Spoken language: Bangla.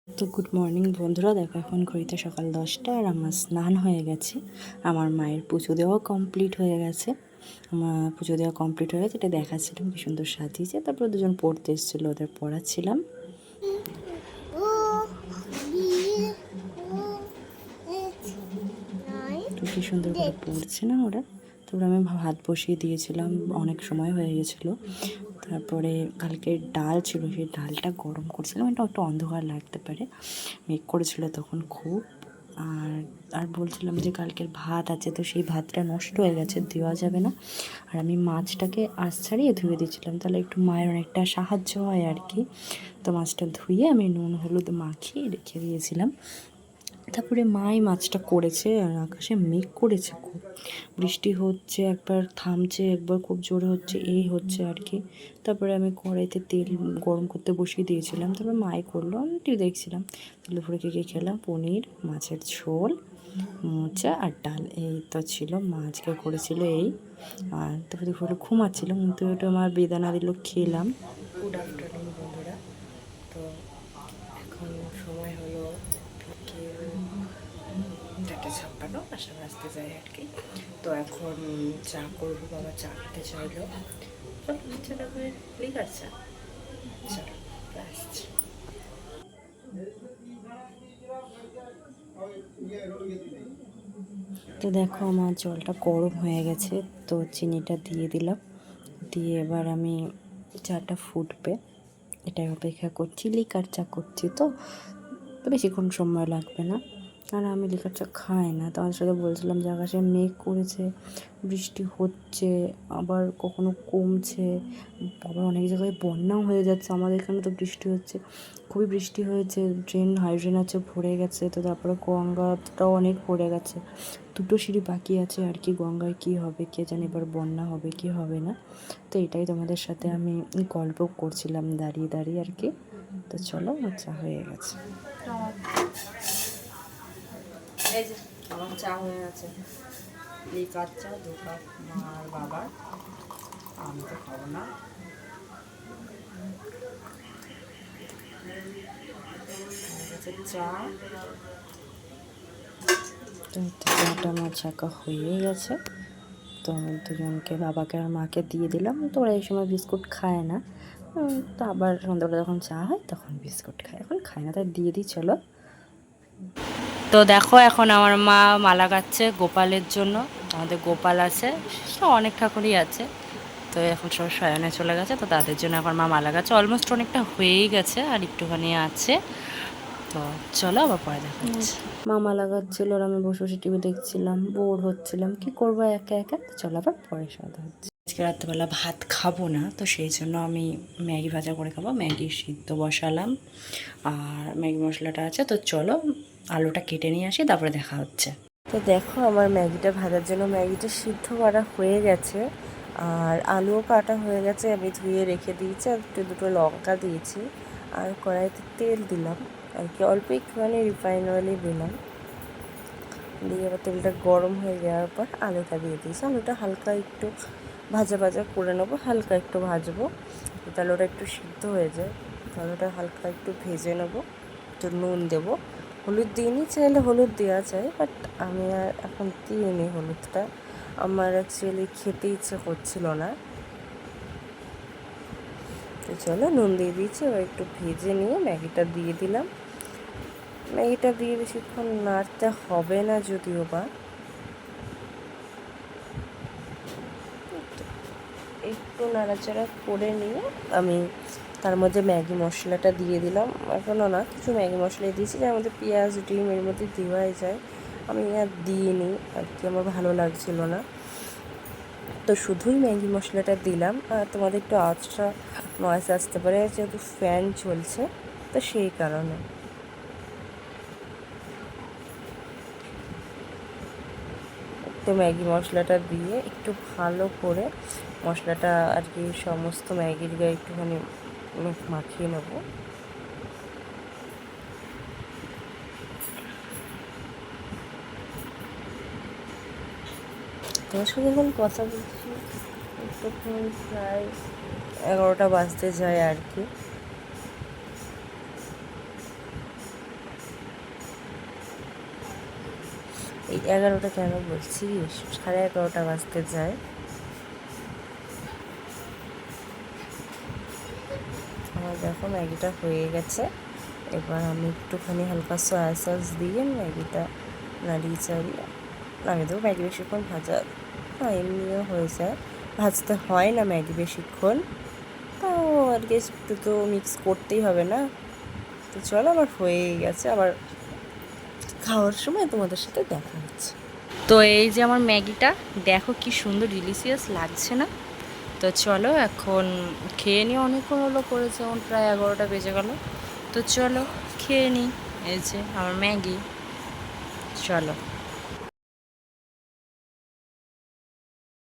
তো গুড মর্নিং বন্ধুরা, দেখো এখন ঘড়িতে সকাল 10টা আর আমার স্নান হয়ে গেছে। আমার মায়ের পুজো দেওয়া কমপ্লিট হয়ে গেছে। এটা দেখাচ্ছিলাম কি সুন্দর সাজিয়েছে। তারপর দুজন পড়তে এসেছিলো, ওদের পড়াচ্ছিলাম। তো কি সুন্দর করে পড়ছে না ওরা। তারপরে আমি ভাত বসিয়ে দিয়েছিলাম, অনেক সময় হয়ে গেছিলো। তারপরে কালকে ডাল ছিল, সেই ডালটা গরম করছিলাম। এটা একটু অন্ধকার লাগতে পারে, মেঘ করেছিল তখন খুব। আর বলছিলাম যে কালকের ভাত আছে, তো সেই ভাতটা নষ্ট হয়ে গেছে, দেওয়া যাবে না। আর আমি মাছটাকে আঁচ ছাড়িয়ে ধুয়ে দিয়েছিলাম, তাহলে একটু মায়ের অনেকটা সাহায্য হয় আর কি। তো মাছটা ধুয়ে আমি নুন হলুদ মাখিয়ে রেখে দিয়েছিলাম। তারপরে মাই মাছটা করেছে, আর আকাশে মেঘ করেছে খুব, বৃষ্টি হচ্ছে, একবার থামছে, একবার খুব জোরে হচ্ছে, এই হচ্ছে আর কি। তারপরে আমি কড়াইতে তেল গরম করতে বসিয়ে দিয়েছিলাম, তারপর মাই করলো, আমি টিভি দেখছিলাম। দুপুরে কী খেলাম, পনির, মাছের ঝোল, মোচা আর ডাল, এই তো ছিল। মা আজকে করেছিল এই। আর তারপরে দুপুরে ঘুমাচ্ছিলাম, কিন্তু ওটা আমার বেদানা দিল, খেলাম। গুড আফটারনুন বন্ধুরা। তো এখন সময় হলো বিকেল 4:56, 5টা বাজতে যায় আর কি। তো এখন চা করবো, বাবা চা খেতে চাইলো। চাটা করে লিকার চা, চলো আসছি। তো দেখো আমার জলটা গরম হয়ে গেছে, তো চিনিটা দিয়ে দিলাম। দিয়ে এবার আমি চাটা ফুটবে এটাই অপেক্ষা করছি। লিকার চা করছি তো বেশিক্ষণ সময় লাগবে না। আর আমি লিকার চা খাই না। তোমার সাথে বলছিলাম যে আকাশে মেঘ করেছে, বৃষ্টি হচ্ছে, আবার কখনো কমছে, আবার অনেক জায়গায় বন্যাও হয়ে যাচ্ছে। আমাদের এখানে তো বৃষ্টি হচ্ছে, খুবই বৃষ্টি হয়েছে, ড্রেন হাইড্রেন আছে ভরে গেছে। তো তারপরে গঙ্গাটাও অনেক ভরে গেছে, 2টো সিঁড়ি বাকি আছে আর কি। গঙ্গায় কী হবে কে জানে, এবার বন্যা হবে কি হবে না। তো এটাই তোমাদের সাথে আমি গল্প করছিলাম দাঁড়িয়ে দাঁড়িয়ে আর কি। তো চলো, চা হয়ে গেছে। এই যে আমার চা হয়ে গেছে, লিকার চা 2 কাপ, মা আর বাবার, আমি তো খাবো না। চা তো চাটা আমার ছাকা হয়ে গেছে। তো আমি দুজনকে, বাবাকে আর মাকে দিয়ে দিলাম। তো ওরা এই সময় বিস্কুট খায় না, তো আবার সন্ধ্যাবেলা যখন চা হয় তখন বিস্কুট খায়, এখন খায় না, তাই দিয়ে দিই চলো। তো দেখো এখন আমার মা মালা গাচ্ছে গোপালের জন্য। আমাদের গোপাল আছে, অনেক ঠাকুরই আছে। তো এখন সব শয়নে চলে গেছে, তো তাদের জন্য এখন মা মালা গাচ্ছে। অলমোস্ট অনেকটা হয়েই গেছে, আর একটুখানি আছে। তো চলো আবার পরে দেখা হচ্ছে। মা মালা গাচ্ছিল আর আমি বসে বসে টিভি দেখছিলাম, বোর হচ্ছিলাম, কি করবো একা একা। তো চলো আবার পরে সাদা হচ্ছে। আজকে রাত্রেবেলা ভাত খাবো না, তো সেই জন্য আমি ম্যাগি ভাজা করে খাবো। ম্যাগি সিদ্ধ বসালাম, আর ম্যাগি মশলাটা আছে। তো চলো আলুটা কেটে নিয়ে আসি, তারপরে দেখা হচ্ছে। তো দেখো আমার ম্যাগিটা ভাজার জন্য ম্যাগিটা সিদ্ধ করা হয়ে গেছে, আর আলুও কাটা হয়ে গেছে। আমি ধুয়ে রেখে দিয়েছি, আর দুটো লঙ্কা দিয়েছি, আর কড়াইতে তেল দিলাম আর কি, অল্প একটুখানি রিফাইন অয়েলই দিলাম। দিয়ে এবার তেলটা গরম হয়ে যাওয়ার পর আলুটা দিয়ে দিয়েছি। আলুটা হালকা একটু ভাজা ভাজা করে নেবো, হালকা একটু ভাজবো, তাহলে ওটা একটু সিদ্ধ হয়ে যায়। তাহলে ওটা হালকা একটু ভেজে নেবো, একটু নুন দেবো, হলুদ দিইনি, চাইলে হলুদ দেওয়া যায়, বাট আমি আর এখন দিইনি হলুদটা। আমার অ্যাকচুয়ালি খেতে ইচ্ছে করছিল না। তো চলো নুন দিয়ে দিয়েছি, এবার একটু ভেজে নিয়ে ম্যাগিটা দিয়ে দিলাম। ম্যাগিটা দিয়ে বেশিক্ষণ নাড়তে হবে না যদিও বা, একটু নাড়াচাড়া করে নিয়ে আমি তার মধ্যে ম্যাগি মশলাটা দিয়ে দিলাম। এখনও না, কিছু ম্যাগি মশলা দিয়েছি, যার মধ্যে পেঁয়াজ ডিম এর মধ্যে দেওয়াই যায়, আমি আর দিইনি আর কি, আমার ভালো লাগছিল না। তো শুধুই ম্যাগি মশলাটা দিলাম। আর তোমাদের একটু আওয়াজটা নয়েজ আসতে পারে, যেহেতু ফ্যান চলছে, তো সেই কারণে। তো ম্যাগি মশলাটা দিয়ে একটু ভালো করে মশলাটা আর কি সমস্ত ম্যাগির গায়ে একটুখানি মাখিয়ে নেব। তোমার সঙ্গে এখন কথা বলছি, তখন প্রায় 11টা বাজতে যায় আর কি। এই 11টা কেন বলছি, 11:30 বাজতে যায়। আমার দেখো ম্যাগিটা হয়ে গেছে। এবার আমি একটুখানি হালকা সয়া সস দিয়ে ম্যাগিটা নাড়িয়ে চাড়িয়ে নামিয়ে দেবো। ম্যাগি বেশিক্ষণ ভাজা এমনিও হয়ে যায়, ভাজতে হয় না ম্যাগি বেশিক্ষণ, তাও আর কি একটু তো মিক্স করতেই হবে না। তো চলো, আমার হয়েই গেছে। আবার খাওয়ার সময় তোমাদের সাথে দেখা হচ্ছে। তো এই যে আমার ম্যাগিটা, দেখো কি সুন্দর ডিলিশিয়াস লাগছে না? তো চলো এখন খেয়ে নিই। অনেকক্ষণ হলো করেছে, যেমন প্রায় 11টা বেজে গেল। তো চলো খেয়ে নিই। এই যে আমার ম্যাগি, চলো।